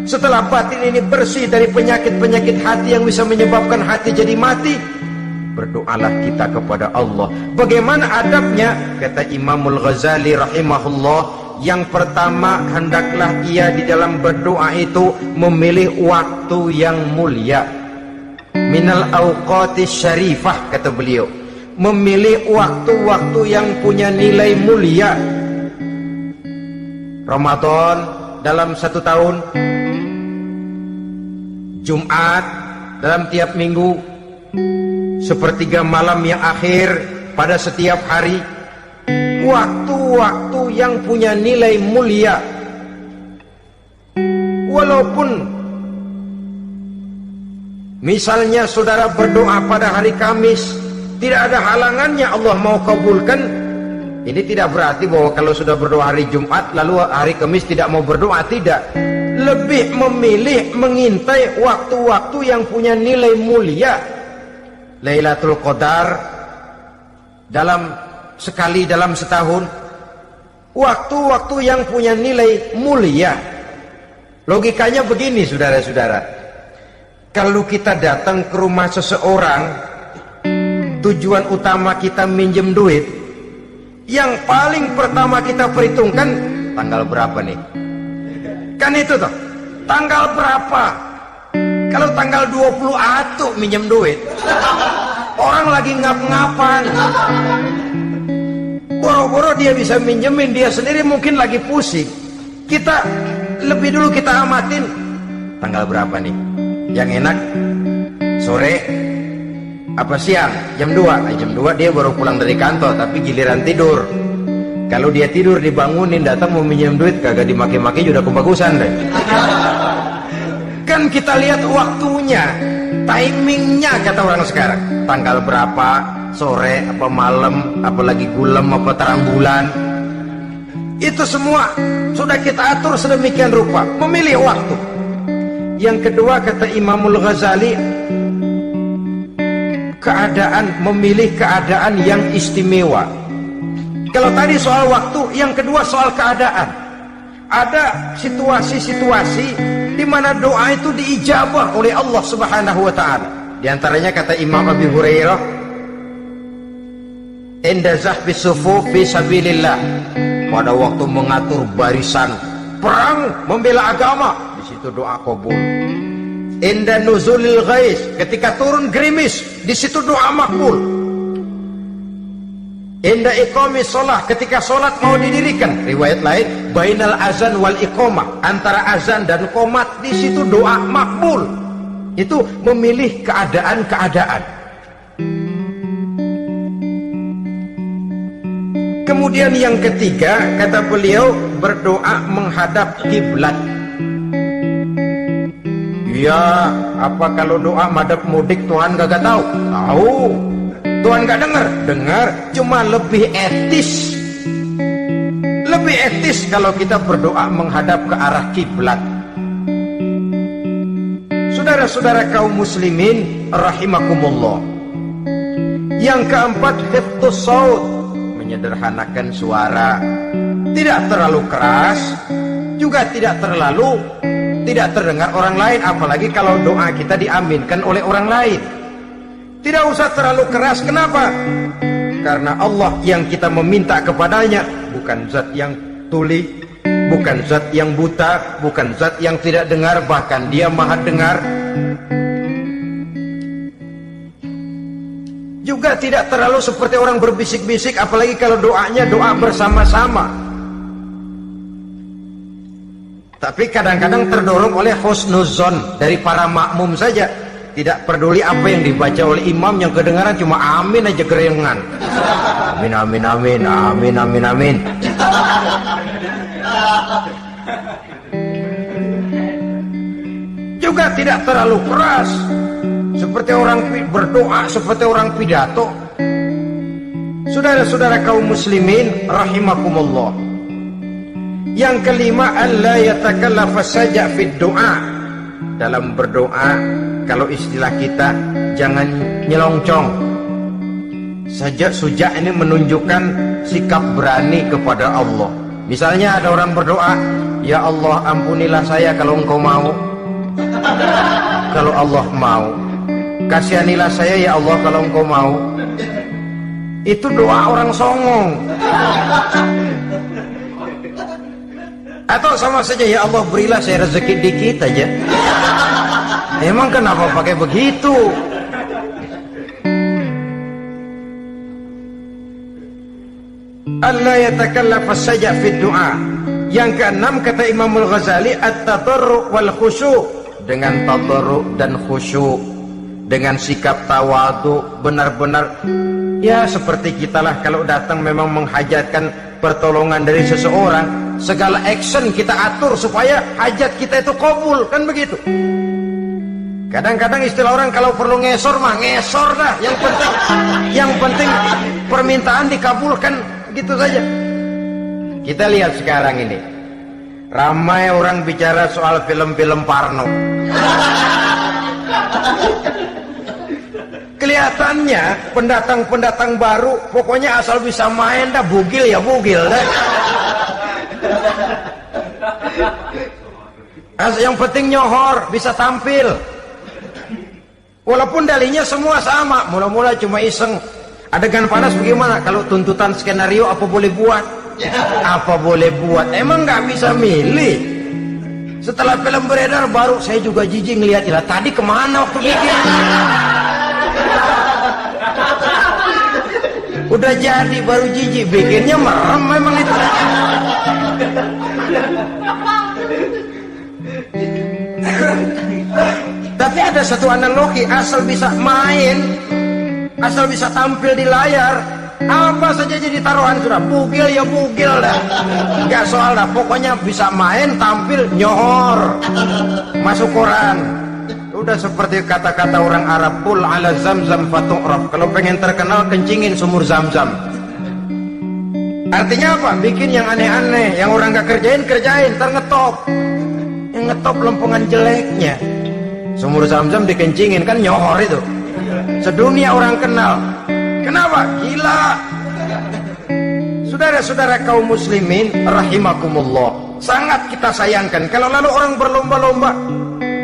Setelah batin ini bersih dari penyakit-penyakit hati yang bisa menyebabkan hati jadi mati, berdoalah kita kepada Allah. Bagaimana adabnya? Kata Imamul Ghazali rahimahullah, yang pertama, hendaklah ia di dalam berdoa itu memilih waktu yang mulia. Minal awqatis syarifah, kata beliau, memilih waktu-waktu yang punya nilai mulia. Ramadan dalam 1 tahun, Jumat dalam tiap minggu, sepertiga malam yang akhir pada setiap hari. Waktu-waktu yang punya nilai mulia. Walaupun misalnya saudara berdoa pada hari Kamis, tidak ada halangannya Allah mau kabulkan. Ini tidak berarti bahwa kalau sudah berdoa hari Jumat lalu hari Kamis tidak mau berdoa, tidak. Lebih memilih mengintai waktu-waktu yang punya nilai mulia. Lailatul Qadar sekali dalam setahun. Waktu-waktu yang punya nilai mulia. Logikanya begini, saudara-saudara. Kalau kita datang ke rumah seseorang, tujuan utama kita minjem duit, yang paling pertama kita perhitungkan tanggal berapa nih? Kan itu toh, tanggal berapa? Kalau tanggal 20 atuh minjem duit, orang lagi ngap-ngapan, boro-boro dia bisa minjemin, dia sendiri mungkin lagi pusing. Kita lebih dulu kita amatin tanggal berapa nih? Yang enak sore apa siang? Jam 2. Jam 2 dia baru pulang dari kantor, tapi giliran tidur. Kalau dia tidur dibangunin, datang mau minjem duit, kagak dimaki-maki udah kebagusan deh. Kan kita lihat waktunya, timingnya kata orang sekarang. Tanggal berapa, sore apa malam, apalagi gulem apa terang bulan. Itu semua sudah kita atur sedemikian rupa, memilih waktu. Yang kedua kata Imamul Ghazali, memilih keadaan yang istimewa. Kalau tadi soal waktu, yang kedua soal keadaan. Ada situasi-situasi di mana doa itu diijabah oleh Allah Subhanahu wa taala. Di antaranya kata Imam Abi Hurairah, "Inda zahfi sufuf fi sabilillah." Pada waktu mengatur barisan perang membela agama, di situ doa kabul. Inda nuzulil ghais, ketika turun gerimis, di situ doa makbul. Inda iqamis shalah, ketika salat mau didirikan, riwayat lain bainal azan wal iqamah, antara azan dan qomat, di situ doa makbul. Itu memilih keadaan-keadaan. Kemudian yang ketiga kata beliau, berdoa menghadap kiblat. Ya, apa kalau doa madhab mudik Tuhan gak tahu? Tahu. Tuhan gak dengar? Cuma lebih etis. Lebih etis kalau kita berdoa menghadap ke arah kiblat. Saudara-saudara kaum muslimin rahimakumullah. Yang keempat, hifdzus shaut, menyederhanakan suara. Tidak terlalu keras, juga tidak terdengar orang lain, apalagi kalau doa kita diaminkan oleh orang lain. Tidak usah terlalu keras. Kenapa? Karena Allah yang kita meminta kepadanya bukan zat yang tuli, bukan zat yang buta, bukan zat yang tidak dengar, bahkan dia maha dengar. Juga tidak terlalu seperti orang berbisik-bisik, apalagi kalau doanya doa bersama-sama. Tapi kadang-kadang terdorong oleh husnuzon dari para makmum saja. Tidak peduli apa yang dibaca oleh imam, yang kedengaran cuma amin aja gerengan. Amin, amin, amin, amin, amin, amin. Juga tidak terlalu keras, seperti orang berdoa, seperti orang pidato. Saudara-saudara kaum muslimin rahimakumullah. Yang kelima, alla yatakallafa saja fid doa. Dalam berdoa, kalau istilah kita, jangan nyelongcong. Sajak ini menunjukkan sikap berani kepada Allah. Misalnya ada orang berdoa, ya Allah ampunilah saya kalau engkau mau. Kalau Allah mau, kasihanilah saya ya Allah kalau engkau mau. Itu doa orang songong. Atau sama saja, ya Allah berilah saya rezeki dikit aja. Emang kenapa pakai begitu? Allah yatakallafa saja fi doa. Yang keenam kata Imamul Ghazali, at-tadarru wal khusyu', dengan tadarru dan khusyuk, dengan sikap tawadhu, benar-benar ya seperti kitalah kalau datang memang menghajatkan pertolongan dari seseorang, segala action kita atur supaya hajat kita itu kabul, kan begitu. Kadang-kadang istilah orang kalau perlu ngesor mah ngesor dah, yang penting permintaan dikabulkan, gitu saja. Kita lihat sekarang ini, ramai orang bicara soal film-film Parno. Kelihatannya pendatang-pendatang baru, pokoknya asal bisa main dah, bugil ya bugil dah. Yang penting nyohor, bisa tampil. Walaupun dalihnya semua sama, mula-mula cuma iseng. Adegan panas bagaimana? Kalau tuntutan skenario apa boleh buat? Apa boleh buat? Emang nggak bisa milih. Setelah film beredar baru saya juga jijik ngeliat, ya tadi kemana waktu bikin? Udah jadi baru jijik, bikinnya merem memang itu. Tapi ada satu analogi, asal bisa main, asal bisa tampil di layar, apa saja jadi taruhan sudah, bugil ya bugil dah. Nggak soal dah, pokoknya bisa main, tampil, nyohor, masuk koran. Udah seperti kata-kata orang Arab, qul ala zamzam fatu'raf. Kalau pengen terkenal, kencingin sumur Zamzam. Artinya apa? Bikin yang aneh-aneh, yang orang gak kerjain, ngetop. Yang ngetop lempengan jeleknya. Sumur Zamzam dikencingin, kan nyohor itu. Sedunia orang kenal. Kenapa? Gila. Saudara-saudara kaum muslimin rahimakumullah, sangat kita sayangkan kalau lalu orang berlomba-lomba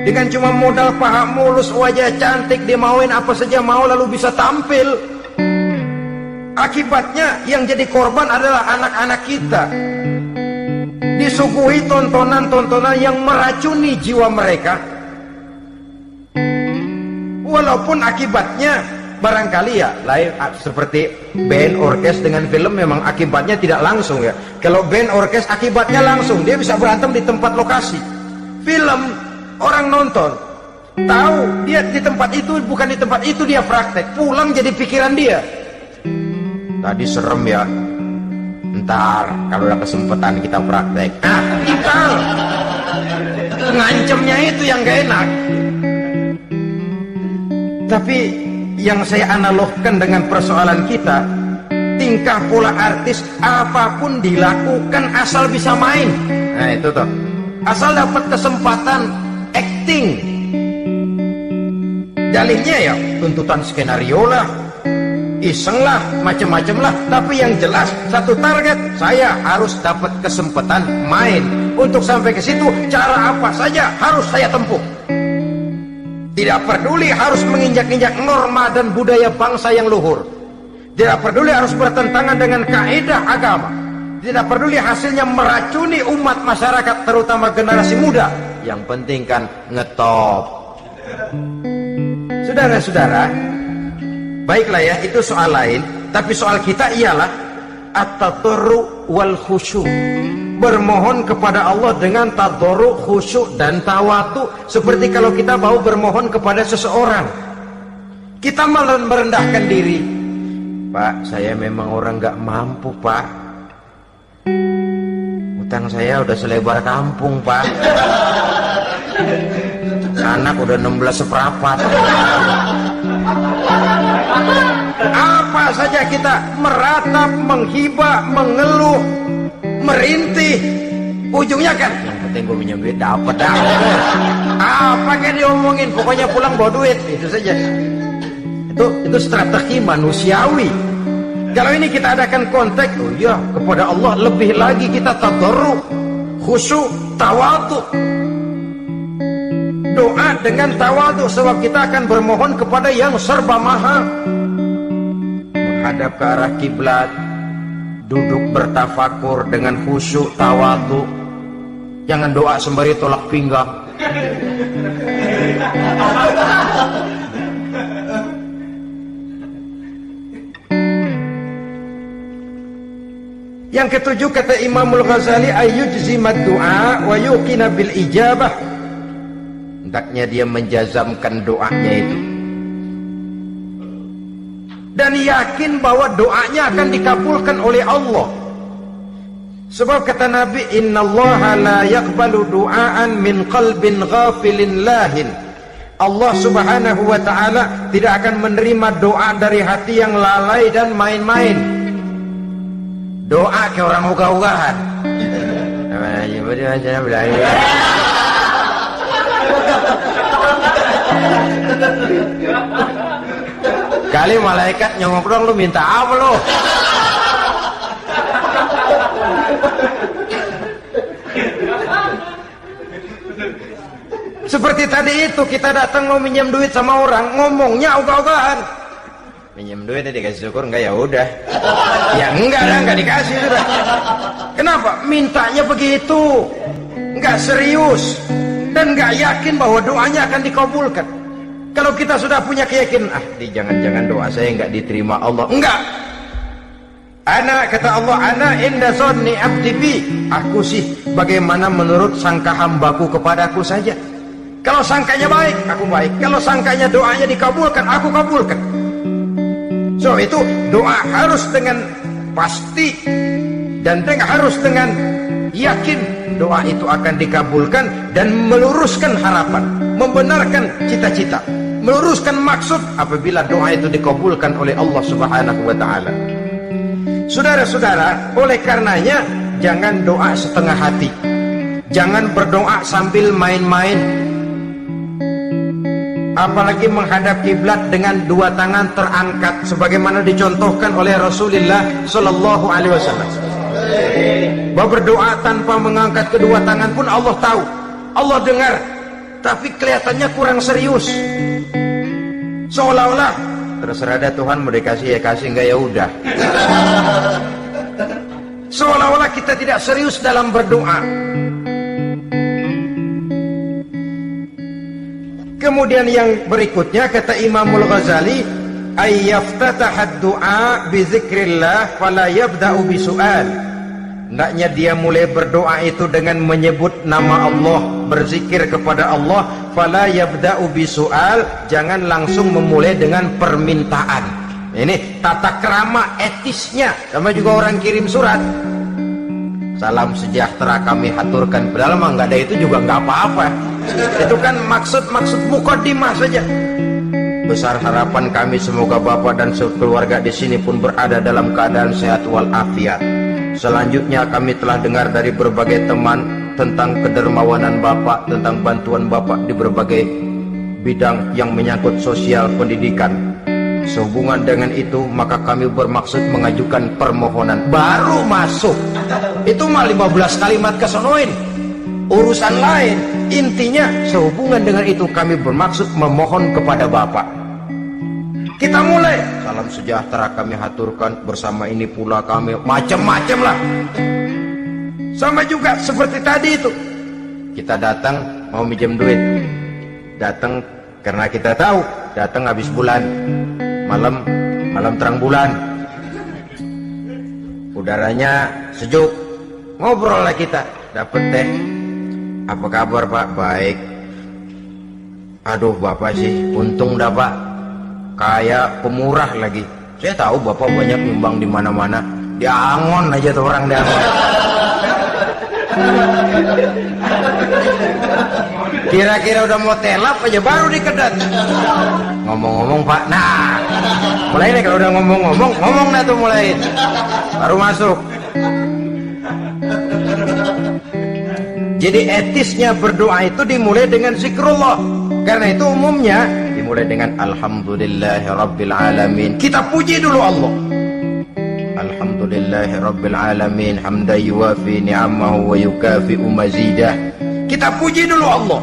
dengan cuma modal paha mulus, wajah cantik, dimauin apa saja mau, lalu bisa tampil. Akibatnya yang jadi korban adalah anak-anak kita, disuguhi tontonan-tontonan yang meracuni jiwa mereka. Walaupun akibatnya barangkali ya lain, seperti band orkes dengan film, memang akibatnya tidak langsung ya. Kalau band orkes akibatnya langsung, dia bisa berantem di tempat lokasi. Film, orang nonton tahu dia di tempat itu, bukan di tempat itu dia praktek, pulang jadi pikiran dia, tadi serem ya, ntar kalau ada kesempatan kita praktek. Nah, kita ngancemnya itu yang gak enak. Tapi yang saya analogkan dengan persoalan kita, tingkah pola artis apapun dilakukan asal bisa main. Nah itu tuh, asal dapat kesempatan acting. Dalihnya ya tuntutan skenario lah, iseng lah, macem-macem lah. Tapi yang jelas satu target, saya harus dapat kesempatan main. Untuk sampai ke situ, cara apa saja harus saya tempuh. Tidak peduli harus menginjak-injak norma dan budaya bangsa yang luhur. Tidak peduli harus bertentangan dengan kaidah agama. Tidak peduli hasilnya meracuni umat masyarakat, terutama generasi muda. Yang penting kan ngetop. Saudara-saudara, baiklah ya, itu soal lain. Tapi soal kita ialah at-tadarru wal khusyuk. Bermohon kepada Allah dengan tadarru, khusyuk dan tawatu. Seperti kalau kita mau bermohon kepada seseorang, kita malah merendahkan diri. Pak, saya memang orang gak mampu pak, utang saya udah selebar kampung pak, anak udah 16 seperempat. Apa saja kita meratap, menghibah, mengeluh, merintih, ujungnya kan yang penting gue punya duit, dapat. Apa kayak diomongin, pokoknya pulang bawa duit, itu saja. Itu strategi manusiawi. Kalau ini kita adakan konteks, oh iya, kepada Allah lebih lagi kita tadarru, khusyuk, tawadhu. Doa dengan tawadhu, sebab kita akan bermohon kepada yang serba maha. Menghadap ke arah kiblat, duduk bertafakur dengan khusyuk, tawadhu. Jangan doa sembari tolak pinggang. Yang ketujuh, kata Imamul Ghazali, ayyujzimad du'a wa yuqina bil ijabah. Hendaknya dia menjazamkan doanya itu dan yakin bahwa doanya akan dikabulkan oleh Allah. Sebab kata Nabi, innallaha la yaqbalu du'aan min qalbin ghafilin lahin. Allah subhanahu wa ta'ala tidak akan menerima doa dari hati yang lalai dan main-main. Doa ke orang ugah-ugahan. Kali malaikat nyongok dong, lu minta apa lu? Seperti tadi itu, kita datang mau minjem duit sama orang, ngomongnya ogah-ogahan. Minjem duit dikasih syukur, enggak ya udah. Ya enggak dah, enggak dikasih sudah. Kenapa? Mintanya begitu. Enggak serius dan enggak yakin bahwa doanya akan dikabulkan. Kalau kita sudah punya keyakinan, jangan-jangan doa saya enggak diterima Allah. Enggak. Ana, kata Allah, ana inda zonni abdi bi. Aku sih bagaimana menurut sangka hambaku kepadaku saja. Kalau sangkanya baik, aku baik. Kalau sangkanya doanya dikabulkan, aku kabulkan. So itu doa harus dengan pasti dan harus dengan yakin doa itu akan dikabulkan dan meluruskan harapan, membenarkan cita-cita, meluruskan maksud apabila doa itu dikabulkan oleh Allah Subhanahu wa taala. Saudara-saudara, oleh karenanya jangan doa setengah hati. Jangan berdoa sambil main-main. Apalagi menghadap kiblat dengan dua tangan terangkat sebagaimana dicontohkan oleh Rasulullah sallallahu alaihi wasallam. Bahwa berdoa tanpa mengangkat kedua tangan pun Allah tahu, Allah dengar, tapi kelihatannya kurang serius. Seolah-olah terserah ada Tuhan, mau dikasih ya kasih, enggak ya udah. Seolah-olah kita tidak serius dalam berdoa. Kemudian yang berikutnya kata Imamul Ghazali, ayyaftatahat du'a bi dzikrillah fala yabda'u bi su'al. Hendaknya dia mulai berdoa itu dengan menyebut nama Allah, berzikir kepada Allah, fala yabda'u bi su'al, jangan langsung memulai dengan permintaan. Ini tata krama etisnya. Sama juga orang kirim surat, salam sejahtera kami haturkan, padahal mah nggak ada itu juga nggak apa-apa. Itu kan maksud mukaddimah saja. Besar harapan kami semoga Bapak dan sekeluarga di sini pun berada dalam keadaan sehat walafiat. Selanjutnya kami telah dengar dari berbagai teman tentang kedermawanan Bapak, tentang bantuan Bapak di berbagai bidang yang menyangkut sosial pendidikan. Sehubungan dengan itu maka kami bermaksud mengajukan permohonan. Baru masuk itu mah 15 kalimat kesonoin, urusan lain. Intinya sehubungan dengan itu kami bermaksud memohon kepada Bapak. Kita mulai, salam sejahtera kami haturkan, bersama ini pula kami, macam-macam lah. Sama juga seperti tadi itu, kita datang mau minjem duit, datang karena kita tahu datang habis bulan, malam terang bulan, udaranya sejuk, ngobrol lah kita, dapet teh. Apa kabar Pak? Baik. Aduh Bapak sih untung dah Pak, kayak pemurah lagi. Saya tahu Bapak banyak nyumbang di mana-mana. Di Angon aja tuh orang di Angon. Kira-kira udah mau telap aja baru dikedat. Ngomong-ngomong Pak, nah mulai nih kalau udah ngomong-ngomong, ngomong dah tuh mulai. Baru masuk. Jadi etisnya berdoa itu dimulai dengan zikrullah. Karena itu umumnya dimulai dengan alhamdulillahirabbil alamin. Kita puji dulu Allah. Alhamdulillahirabbil alamin hamdan yuwafi ni'amahu wa yukafi'u mazidah. Kita puji dulu Allah.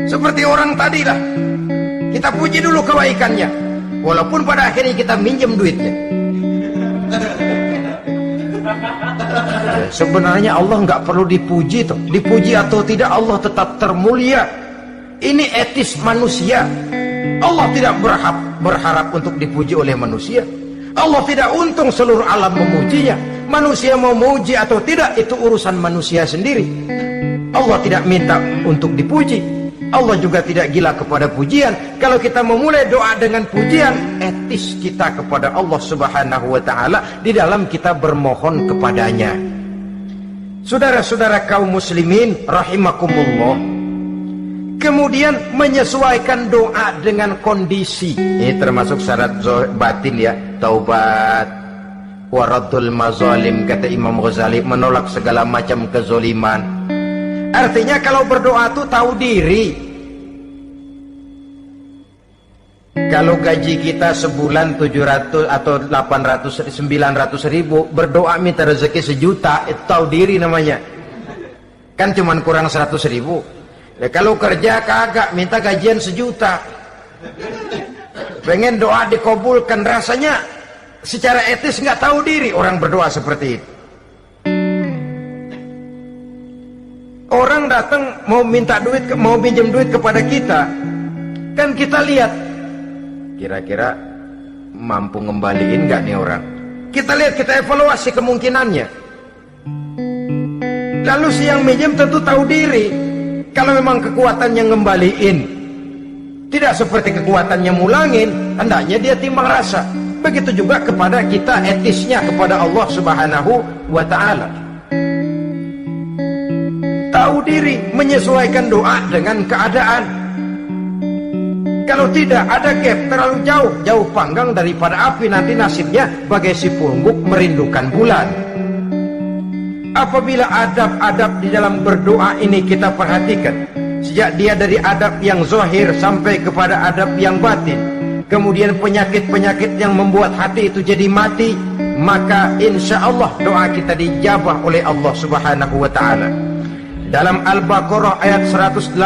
Seperti orang tadi lah. Kita puji dulu kebaikannya. Walaupun pada akhirnya kita minjem duitnya. Sebenarnya Allah nggak perlu dipuji tuh. Dipuji atau tidak Allah tetap termulia. Ini etis manusia. Allah tidak berharap untuk dipuji oleh manusia. Allah tidak untung seluruh alam memujinya. Manusia mau memuji atau tidak itu urusan manusia sendiri. Allah tidak minta untuk dipuji. Allah juga tidak gila kepada pujian. Kalau kita memulai doa dengan pujian, etis kita kepada Allah Subhanahu wa taala di dalam kita bermohon kepadanya. Saudara-saudara kaum muslimin rahimakumullah. Kemudian menyesuaikan doa dengan kondisi. Ini termasuk syarat batin ya, taubat waraddul mazalim, kata Imam Ghazali, menolak segala macam kezoliman. Artinya kalau berdoa tuh tahu diri. Kalau gaji kita sebulan 700 atau 800, 900 ribu, berdoa minta rezeki 1 juta, itu tahu diri namanya. Kan cuman kurang 100 ribu. Ya, kalau kerja kagak, minta gajian 1 juta. Pengen doa dikabulkan, rasanya secara etis nggak tahu diri orang berdoa seperti itu. Orang datang mau minta duit, mau pinjam duit kepada kita, kan kita lihat kira-kira mampu ngembaliin nggak nih orang. Kita lihat, kita evaluasi kemungkinannya. Lalu si yang minjem tentu tahu diri. Kalau memang kekuatannya ngembaliin tidak seperti kekuatannya mulangin, hendaknya dia timbang rasa. Begitu juga kepada kita, etisnya kepada Allah Subhanahu wa ta'ala. Tahu diri, menyesuaikan doa dengan keadaan. Kalau tidak, ada gap terlalu jauh panggang daripada api, nanti nasibnya bagai si pungguk merindukan bulan. Apabila adab-adab di dalam berdoa ini kita perhatikan, sejak dia dari adab yang zahir sampai kepada adab yang batin, kemudian penyakit-penyakit yang membuat hati itu jadi mati, maka insya Allah doa kita dijabah oleh Allah Subhanahu wa ta'ala. Dalam Al-Baqarah ayat 186,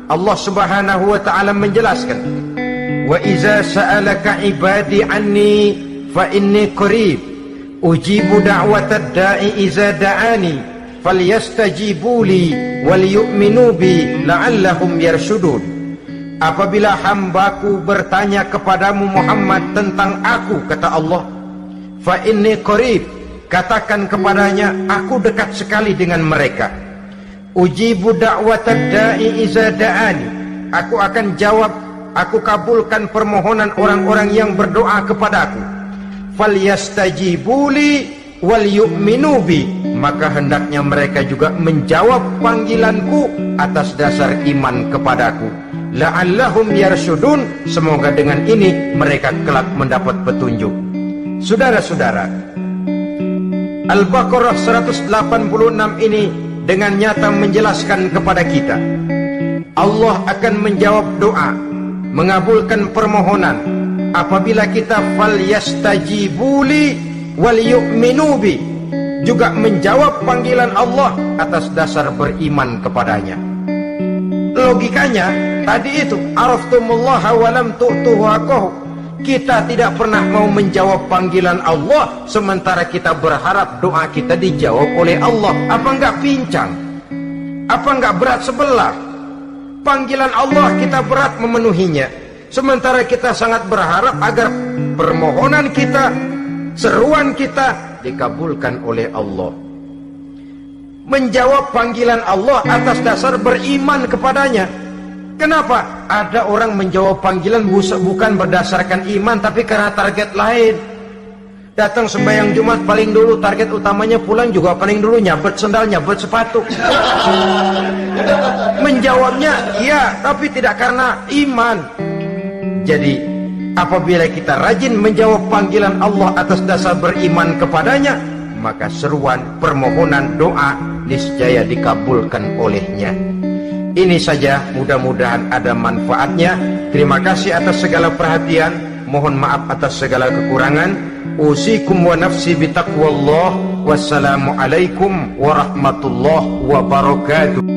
Allah Subhanahu wa ta'ala menjelaskan, wa iza sa'alaka ibadi anni fa inni qarib ujibu da'watad da'i iza da'ani falyastajibu li wal yu'minu bi la'allahum yarshudun. Apabila hambaku bertanya kepadamu Muhammad tentang aku, kata Allah, fa inni qarib, katakan kepadanya, aku dekat sekali dengan mereka. Ujibu da'watad da'i iza da'ani, aku akan jawab, aku kabulkan permohonan orang-orang yang berdoa kepadaku. Falyastajibuli wal yu'minu bi, maka hendaknya mereka juga menjawab panggilanku atas dasar iman kepadaku. La'allahum yarshudun, semoga dengan ini mereka kelak mendapat petunjuk. Saudara-saudara, Al-Baqarah 186 ini dengan nyata menjelaskan kepada kita, Allah akan menjawab doa, mengabulkan permohonan apabila kita falyastajibuli wal yu'minu bi, juga menjawab panggilan Allah atas dasar beriman kepadanya. Logikanya tadi itu, araftumullaha wa lam tu'tuhu haqqahu. Kita tidak pernah mau menjawab panggilan Allah, sementara kita berharap doa kita dijawab oleh Allah. Apa enggak pincang? Apa enggak berat sebelah? Panggilan Allah kita berat memenuhinya, sementara kita sangat berharap agar permohonan kita, seruan kita dikabulkan oleh Allah. Menjawab panggilan Allah atas dasar beriman kepadanya. Kenapa? Ada orang menjawab panggilan bukan berdasarkan iman, tapi karena target lain. Datang sembahyang Jumat paling dulu, target utamanya pulang juga paling dulu nyabet sendal, nyabet sepatu. Menjawabnya iya, tapi tidak karena iman. Jadi apabila kita rajin menjawab panggilan Allah atas dasar beriman kepadanya, maka seruan, permohonan, doa niscaya dikabulkan olehnya. Ini saja, mudah-mudahan ada manfaatnya. Terima kasih atas segala perhatian, mohon maaf atas segala kekurangan. Usikum wa nafsi bitaqwallah. Wassalamualaikum warahmatullahi wabarakatuh.